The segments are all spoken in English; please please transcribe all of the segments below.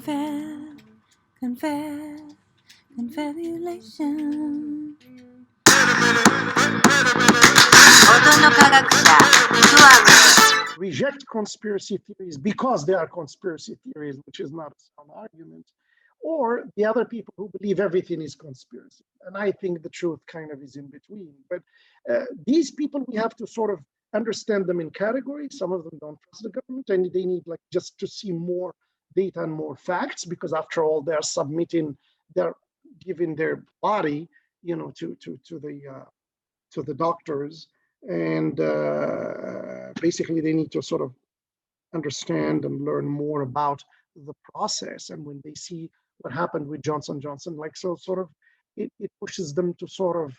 Confabulation. Reject conspiracy theories because they are conspiracy theories, which is not a sound argument, or the other people who believe everything is conspiracy. And I think the truth kind of is in between. But these people, we have to sort of understand them in categories. Some of them don't trust the government, and they need like just to see more data and more facts, because after all, they're submitting, they're giving their body, to the doctors, and basically they need to sort of understand and learn more about the process. And when they see what happened with Johnson & Johnson, like, so sort of it pushes them to sort of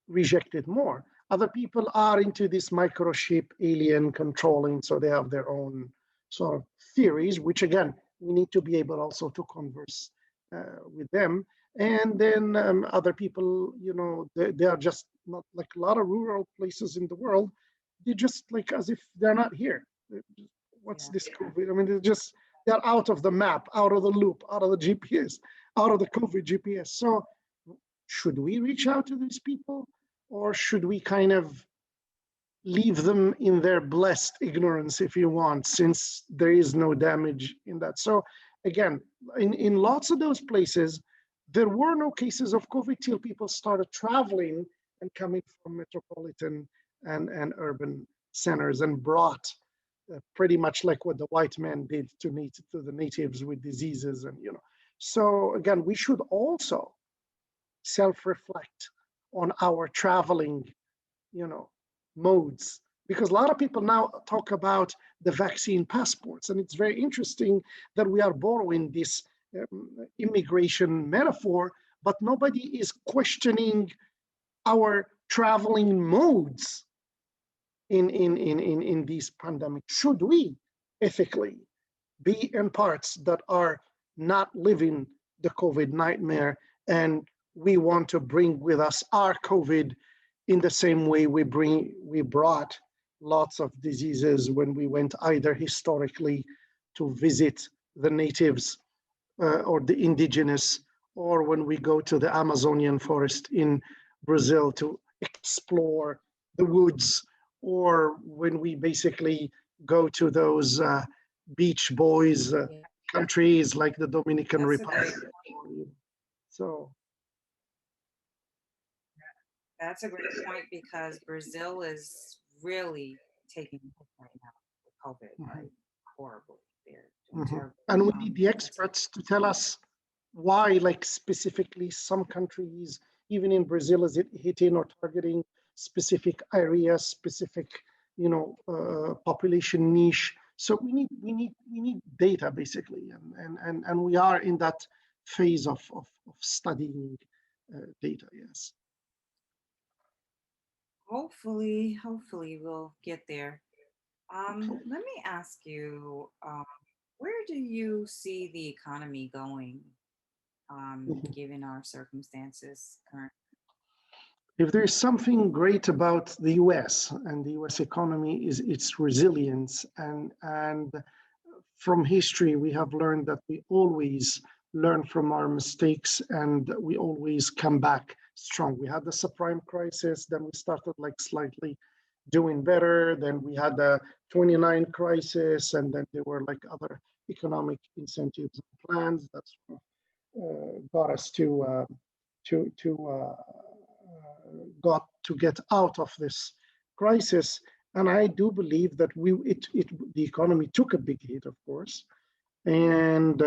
reject it more. Other people are into this microchip alien controlling, so they have their own sort of theories, which again, we need to be able also to converse with them. And then other people, they are just not, like a lot of rural places in the world, they just like as if they're not here. What's this COVID? I mean, they're out of the map, out of the loop, out of the GPS, out of the COVID GPS. So should we reach out to these people, or should we kind of leave them in their blessed ignorance, if you want, since there is no damage in that? So again, in lots of those places, there were no cases of COVID till people started traveling and coming from metropolitan and urban centers and brought pretty much like what the white man did to the natives with diseases. And so again, we should also self-reflect on our traveling modes, because a lot of people now talk about the vaccine passports, and it's very interesting that we are borrowing this immigration metaphor, but nobody is questioning our traveling modes in these pandemics. Should we ethically be in parts that are not living the COVID nightmare, and we want to bring with us our COVID in the same way we brought lots of diseases when we went either historically to visit the natives or the indigenous, or when we go to the Amazonian forest in Brazil to explore the woods, or when we basically go to those beach boys countries like the Dominican Republic. So that's a great point, because Brazil is really taking a hit right now with COVID, right? Horribly. They're terrible. And we need the experts to tell us why, like specifically some countries, even in Brazil, is it hitting or targeting specific areas, specific, population niche. So we need data basically, and we are in that phase of studying data. Yes. Hopefully we'll get there. Let me ask you, where do you see the economy going, given our circumstances currently? If there's something great about the US and the US economy, is its resilience. And from history, we have learned that we always learn from our mistakes, and we always come back strong. We had the subprime crisis, then we started like slightly doing better. Then we had the 29 crisis, and then there were like other economic incentives and plans that got us to get out of this crisis. And I do believe that the economy took a big hit, of course, and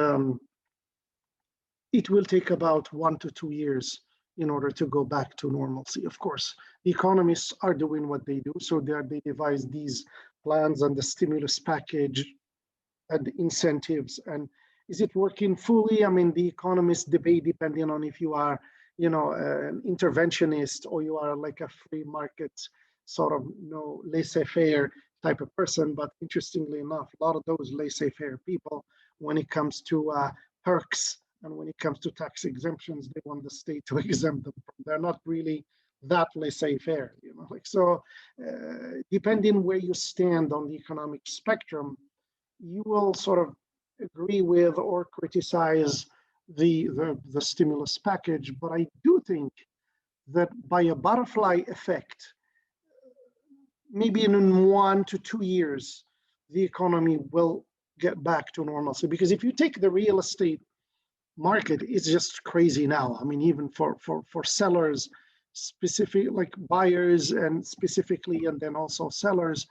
it will take about 1 to 2 years in order to go back to normalcy. Of course, the economists are doing what they do, so they devise these plans and the stimulus package and the incentives. And is it working fully? I mean, the economists debate depending on if you are, an interventionist, or you are like a free market sort of, laissez-faire type of person. But interestingly enough, a lot of those laissez-faire people, when it comes to perks and when it comes to tax exemptions, they want the state to exempt them. They're not really that laissez-faire, so depending where you stand on the economic spectrum, you will sort of agree with or criticize the stimulus package, but I do think that by a butterfly effect, maybe in 1 to 2 years, the economy will get back to normalcy. Because if you take the real estate market, it's just crazy now. I mean, even for sellers, specific like buyers and specifically, and then also sellers,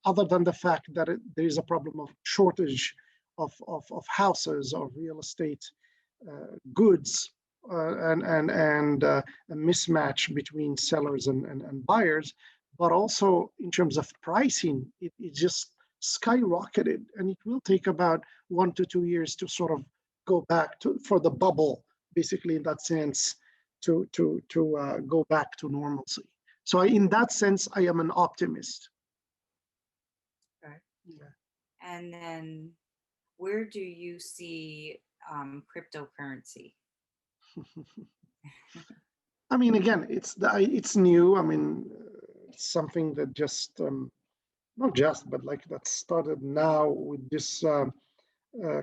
other than the fact that there is a problem of shortage of houses, of real estate goods, and a mismatch between sellers and buyers, but also in terms of pricing, it just skyrocketed, and it will take about 1 to 2 years to sort of go back to for the bubble, basically in that sense, to go back to normalcy. So in that sense, I am an optimist. Okay. Yeah. And then where do you see cryptocurrency? I mean, again, it's new. I mean, it's something that just not just, but like that started now with this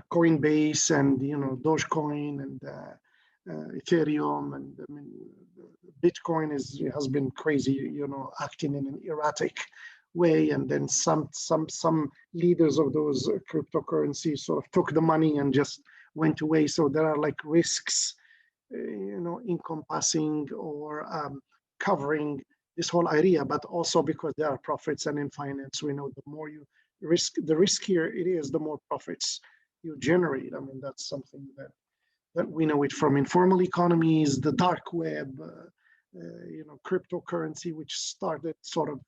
Coinbase and Dogecoin and Ethereum, and I mean Bitcoin has been crazy, acting in an erratic way, and then some leaders of those cryptocurrencies sort of took the money and just went away. So there are like risks, encompassing or covering this whole idea, but also because there are profits, and in finance we know the more you the riskier it is, the more profits you generate. I mean, that's something that we know it from informal economies, the dark web, cryptocurrency, which started sort of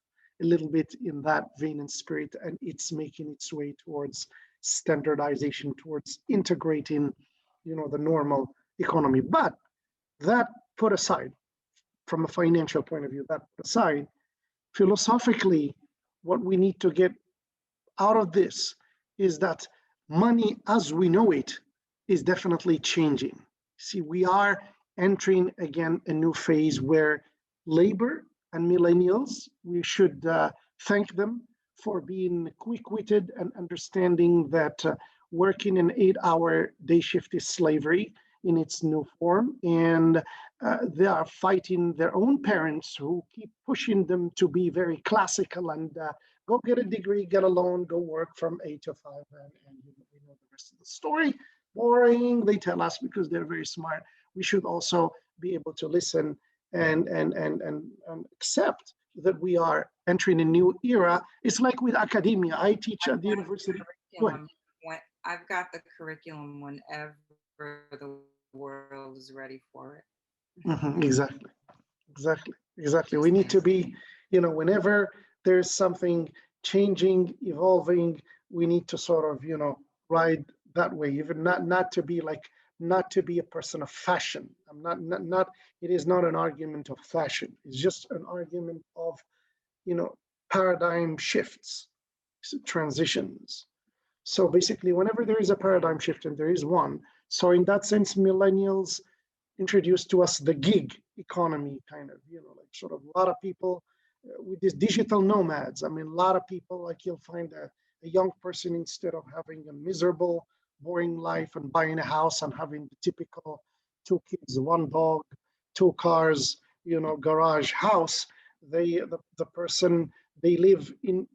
a little bit in that vein and spirit, and it's making its way towards standardization, towards integrating, the normal economy. But that put aside, from a financial point of view, that put aside, philosophically, what we need to get out of this is that money as we know it is definitely changing. See, we are entering again a new phase where labor and millennials, we should thank them for being quick-witted and understanding that working an 8-hour day shift is slavery in its new form. And they are fighting their own parents who keep pushing them to be very classical and go get a degree, get a loan, go work from 8 to 5, and we know the rest of the story. Boring, they tell us, because they're very smart. We should also be able to listen and accept that we are entering a new era. It's like with academia. I teach at the university. Go ahead. I've got the curriculum whenever the world is ready for it. Exactly. We need to be, whenever there's something changing, evolving, we need to sort of, ride that way. Even not to be like, not to be a person of fashion. I'm not. It is not an argument of fashion. It's just an argument of, paradigm shifts, transitions. So basically, whenever there is a paradigm shift, and there is one, so in that sense, millennials introduced to us the gig economy, kind of, like sort of a lot of people with these digital nomads. I mean, a lot of people, like you'll find a young person, instead of having a miserable, boring life and buying a house and having the typical 2 kids, 1 dog, 2 cars, garage house, the person, they live in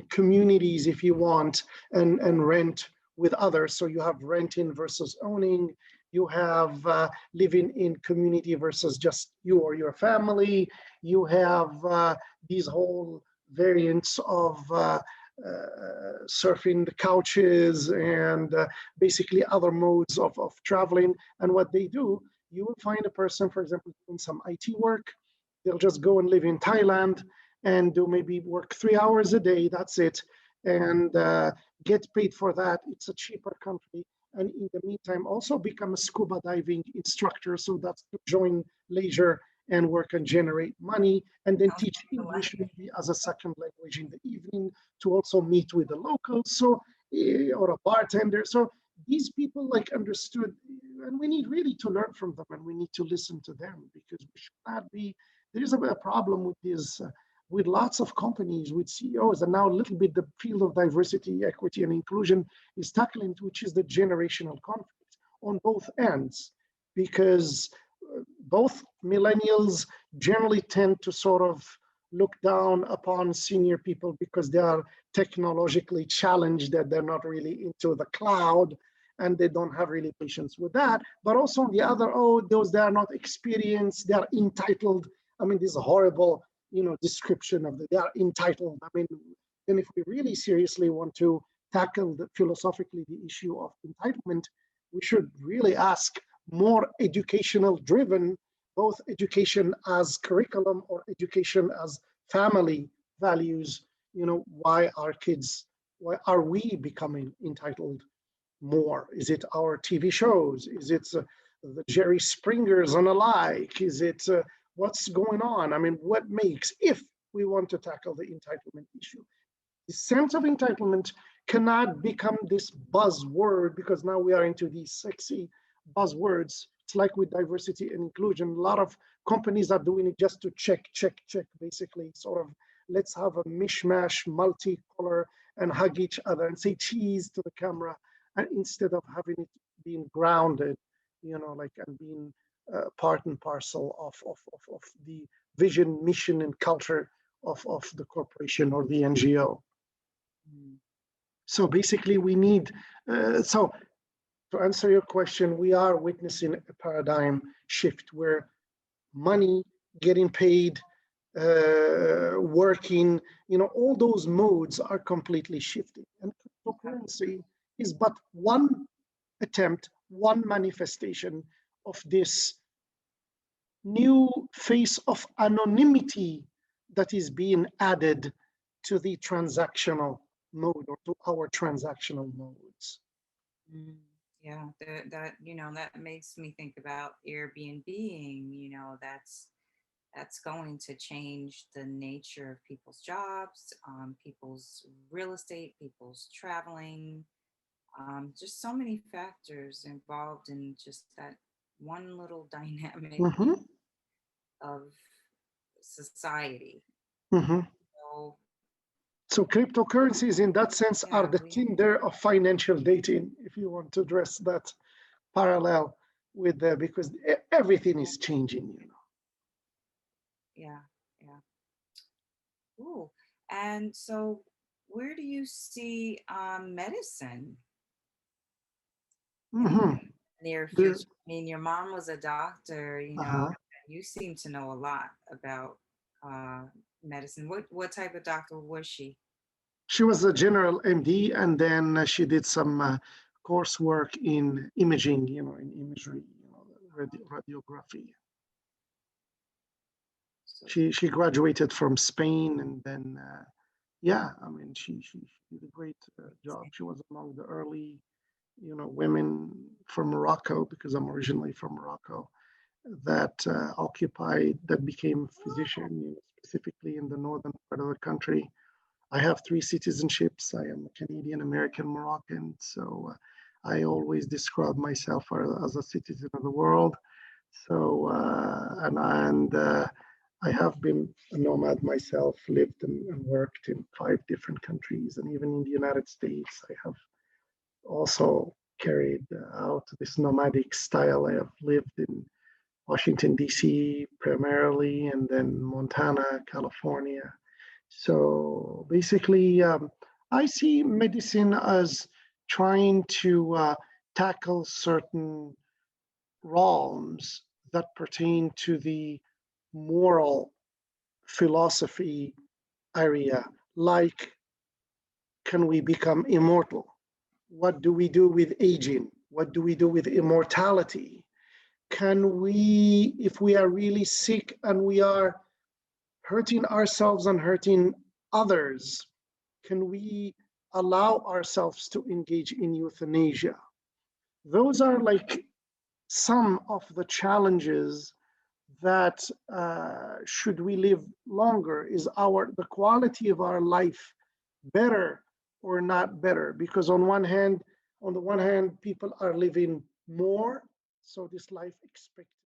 communities, if you want, and rent with others. So you have renting versus owning. You have living in community versus just you or your family. You have these whole variants of surfing the couches and basically other modes of traveling. And what they do, you will find a person, for example, doing some IT work. They'll just go and live in Thailand and do maybe work 3 hours a day. That's it. And get paid for that. It's a cheaper country. And in the meantime, also become a scuba diving instructor. So that's to join leisure and work and generate money, and then teach English maybe as a second language in the evening to also meet with the locals. So, or a bartender. So these people like understood, and we need really to learn from them, and we need to listen to them, because we should not be, there is a problem with these with lots of companies, with CEOs, and now a little bit the field of diversity, equity, and inclusion is tackling, which is the generational conflict on both ends, because both millennials generally tend to sort of look down upon senior people because they are technologically challenged, that they're not really into the cloud and they don't have really patience with that. But also on the other, oh, those that are not experienced, they are entitled. I mean, this horrible, description of they are entitled. I mean, and if we really seriously want to tackle philosophically the issue of entitlement, we should really ask more educational driven, both education as curriculum or education as family values. Why are we becoming entitled more? Is it our TV shows? Is it the Jerry Springers and alike? Is it what's going on? I mean, what makes, if we want to tackle the entitlement issue, the sense of entitlement cannot become this buzzword, because now we are into these sexy buzzwords. It's like with diversity and inclusion. A lot of companies are doing it just to check, basically, sort of, let's have a mishmash, multicolor, and hug each other and say cheese to the camera, and instead of having it being grounded, and being part and parcel of the vision, mission, and culture of the corporation or the NGO. So basically we need, so to answer your question, we are witnessing a paradigm shift where money, getting paid, working, all those modes are completely shifting. And cryptocurrency is but one attempt, one manifestation of this new face of anonymity that is being added to the transactional mode, or to our transactional modes. Yeah, that makes me think about Airbnb. That's going to change the nature of people's jobs, people's real estate, people's traveling. Just so many factors involved in just that one little dynamic Mm-hmm. of society. Mm-hmm. So So cryptocurrencies in that sense are yeah, the Tinder of financial dating, if you want to address that parallel with because everything is changing. yeah, yeah. Ooh. And so where do you see medicine in the Mm-hmm. near The, future? I mean, your mom was a doctor, uh-huh. you seem to know a lot about uh, medicine. What type of doctor was she? She was a general MD, and then she did some coursework in imaging, in imagery, radiography. So, She graduated from Spain, and then yeah, I mean, she did a great job. She was among the early, women from Morocco, because I'm originally from Morocco, that that became physician, specifically in the northern part of the country. I have three citizenships. I am a Canadian, American, Moroccan. So I always describe myself as a citizen of the world. So, and I have been a nomad myself, lived and worked in 5 different countries, and even in the United States. I have also carried out this nomadic style. I have lived in Washington, D.C. primarily, and then Montana, California. So basically, I see medicine as trying to tackle certain realms that pertain to the moral philosophy area, like, can we become immortal? What do we do with aging? What do we do with immortality? Can we, if we are really sick and we are hurting ourselves and hurting others, can we allow ourselves to engage in euthanasia? Those are like some of the challenges that should we live longer, is the quality of our life better or not better? Because on the one hand, people are living more, so this life expectancy